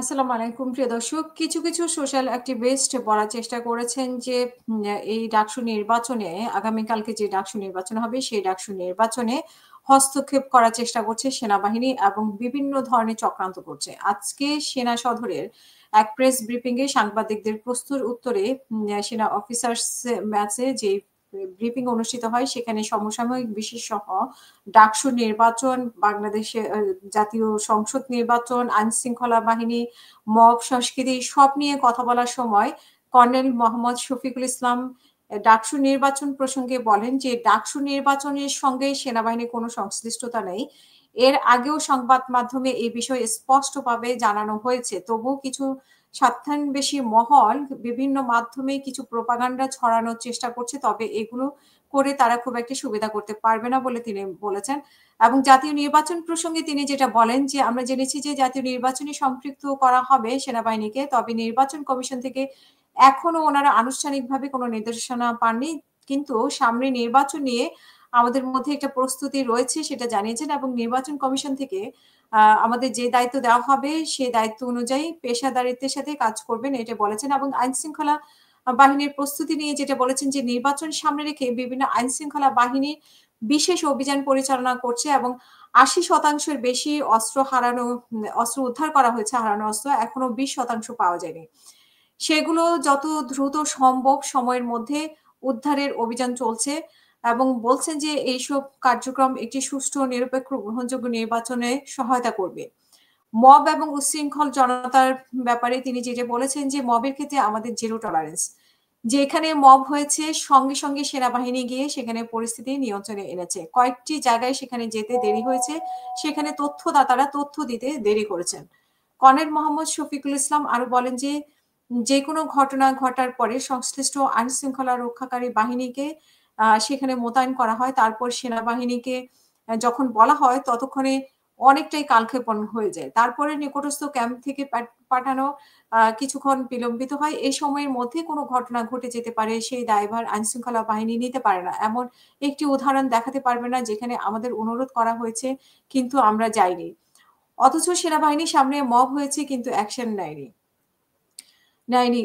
আসসালামু আলাইকুম প্রিয় দর্শক। কিছু সোশ্যাল অ্যাক্টিভিস্ট বলার চেষ্টা করেছেন যে এই ডাকসু নির্বাচনে আগামীকালকে যে ডাকসু নির্বাচন হবে সেই ডাকসু নির্বাচনে হস্তক্ষেপ করার চেষ্টা করছে সেনাবাহিনী এবং বিভিন্ন ধরনের চক্রান্ত করছে। আজকে সেনা সদরের এক প্রেস ব্রিফিং এ সাংবাদিকদের প্রশ্নের উত্তরে সেনা অফিসার্স ম্যাচে যে ব্রিফিং অনুষ্ঠিত হয় সেখানে সমসাময়িক বিষয়সহ ডাকসু নির্বাচন, বাংলাদেশে জাতীয় সংসদ নির্বাচন, আইনশৃঙ্খলা বাহিনী, মব সংস্কৃতি সব নিয়ে কথা বলার সময় কর্নেল মোহাম্মদ শফিকুল ইসলাম ডাকসু নির্বাচন প্রসঙ্গে বলেন যে, ডাকসু নির্বাচনের সঙ্গে সেনাবাহিনীর কোনো সংশ্লিষ্টতা নেই। এর আগেও সংবাদ মাধ্যমে এই বিষয়ে স্পষ্টভাবে জানানো হয়েছে। তবুও কিছু স্বার্থান্বেষী মহল বিভিন্ন মাধ্যমে কিছু প্রোপাগান্ডা ছড়ানোর চেষ্টা করছে। তবে এগুলো করে তারা খুব একটা সুবিধা করতে পারবে না বলে তিনি বলেছেন। এবং জাতীয় নির্বাচন প্রসঙ্গে তিনি যেটা বলেন যে, আমরা জেনেছি যে জাতীয় নির্বাচনে সম্পৃক্ত করা হবে সেনাবাহিনীকে। তবে নির্বাচন কমিশন থেকে এখনো ওনারা আনুষ্ঠানিকভাবে কোনো নির্দেশনা পাননি। কিন্তু সামনে নির্বাচন নিয়ে আমাদের মধ্যে একটা প্রস্তুতি রয়েছে সেটা জানিয়েছেন এবং নির্বাচন কমিশন থেকে আমাদের যে দায়িত্ব দেওয়া হবে সেই দায়িত্ব অনুযায়ী পেশাদারিত্বের সাথে কাজ করবেন এটা বলেছেন এবং আইনশৃঙ্খলা বাহিনীর প্রস্তুতি নিয়ে যেটা বলেছেন যে নির্বাচন সামনে রেখে বিভিন্ন আইনশৃঙ্খলা বাহিনী বিশেষ অভিযান পরিচালনা করছে এবং ৮০% এর বেশি অস্ত্র উদ্ধার করা হয়েছে, হারানো অস্ত্র। এখনো ২০% পাওয়া যায়নি। সেগুলো যত দ্রুত সম্ভব সময়ের মধ্যে উদ্ধারের অভিযান চলছে এবং বলছেন যে এইসব কার্যক্রম একটি সুষ্ঠু, নিরপেক্ষ, গ্রহণযোগ্য নির্বাচনে সহায়তা করবে। মব এবং উচ্ছৃঙ্খল জনতার ব্যাপারে তিনি যেটা বলেছেন যে, মবের ক্ষেত্রে আমাদের জিরো টলারেন্স। যেখানে মব হয়েছে সঙ্গে সেনাবাহিনী গিয়ে সেখানে পরিস্থিতি নিয়ন্ত্রণে এনেছে। কয়েকটি জায়গায় সেখানে যেতে দেরি হয়েছে। সেখানে তথ্যদাতারা তথ্য দিতে দেরি করেছেন। কর্নেল মোহাম্মদ শফিকুল ইসলাম আরো বলেন যে, যেকোনো ঘটনা ঘটার পরে সংশ্লিষ্ট আইনশৃঙ্খলা রক্ষাকারী বাহিনীকে সেখানে মোতায়েন করা হয়। তারপর সেনাবাহিনীকে যখন বলা হয় ততক্ষণে অনেকটাই কালক্ষেপণ হয়ে যায়। তারপরে নিকটস্থ ক্যাম্প থেকে পাঠানো কিছুক্ষণ বিলম্বিত হয়। এই সময়ের মধ্যে কোনো ঘটনা ঘটে যেতে পারে, সেই দায়ভার আইনশৃঙ্খলা বাহিনী নিতে পারে না। এমন একটি উদাহরণ দেখাতে পারবে না যেখানে আমাদের অনুরোধ করা হয়েছে কিন্তু আমরা যাইনি। অথচ সেনাবাহিনীর সামনে মব হয়েছে কিন্তু অ্যাকশন নেয়নি।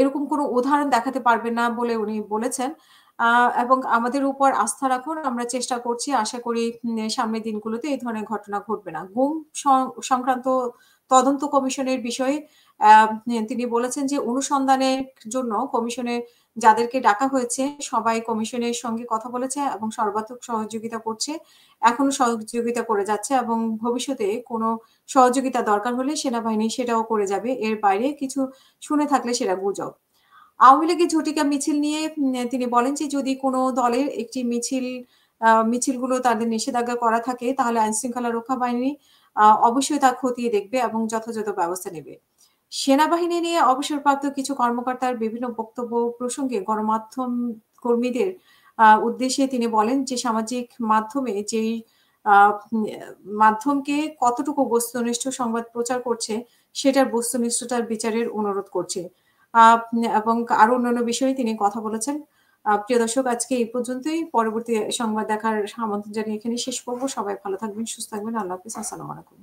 এরকম কোনো উদাহরণ দেখাতে পারবেন না বলে উনি বলেছেন। আ এবং আমাদের উপর আস্থা রাখুন। আমরা চেষ্টা করছি। আশা করি সামনের দিনগুলোতে এই ধরনের ঘটনা ঘটবে না। গুম সংক্রান্ত তদন্ত কমিশনের বিষয়ে আ তিনি বলেছেন যে, অনুসন্ধানের জন্য কমিশনে যাদেরকে ডাকা হয়েছে সবাই কমিশনের সঙ্গে কথা বলেছে এবং সর্বাত্মক সহযোগিতা করছে। এখনো সহযোগিতা করে যাচ্ছে এবং ভবিষ্যতে কোনো সহযোগিতা দরকার হলে সেনাবাহিনী সেটাও করে যাবে। এর বাইরে কিছু শুনে থাকলে সেটা গুজব। আওয়ামী লীগের ঝটিকা মিছিল নিয়ে তিনি বলেন যে, যদি কোনো দলের একটি মিছিলগুলো তাদের নিষেধাজ্ঞা করা থাকে তাহলে আইনশৃঙ্খলা রক্ষা বাহিনী অবশ্যই তা খতিয়ে দেখবে এবং যথাযথ ব্যবস্থা নেবে। সেনাবাহিনী নিয়ে অবসরপ্রাপ্ত কিছু কর্মকর্তার বিভিন্ন বক্তব্য প্রসঙ্গে গণমাধ্যম কর্মীদের উদ্দেশ্যে তিনি বলেন যে, সামাজিক মাধ্যমে যেই আ উম মাধ্যমকে কতটুকু বস্তুনিষ্ঠ সংবাদ প্রচার করছে সেটার বস্তুনিষ্ঠতার বিচারের অনুরোধ করছি। এবং আরো অন্যান্য বিষয়ে তিনি কথা বলেছেন। প্রিয় দর্শক আজকে এই পর্যন্তই। পরবর্তী সংবাদ দেখার আমন্ত্রণ জানিয়ে এখানেই শেষ করব। সবাই ভালো থাকবেন, সুস্থ থাকবেন। আল্লাহ হাফেজ। আসসালামু আলাইকুম।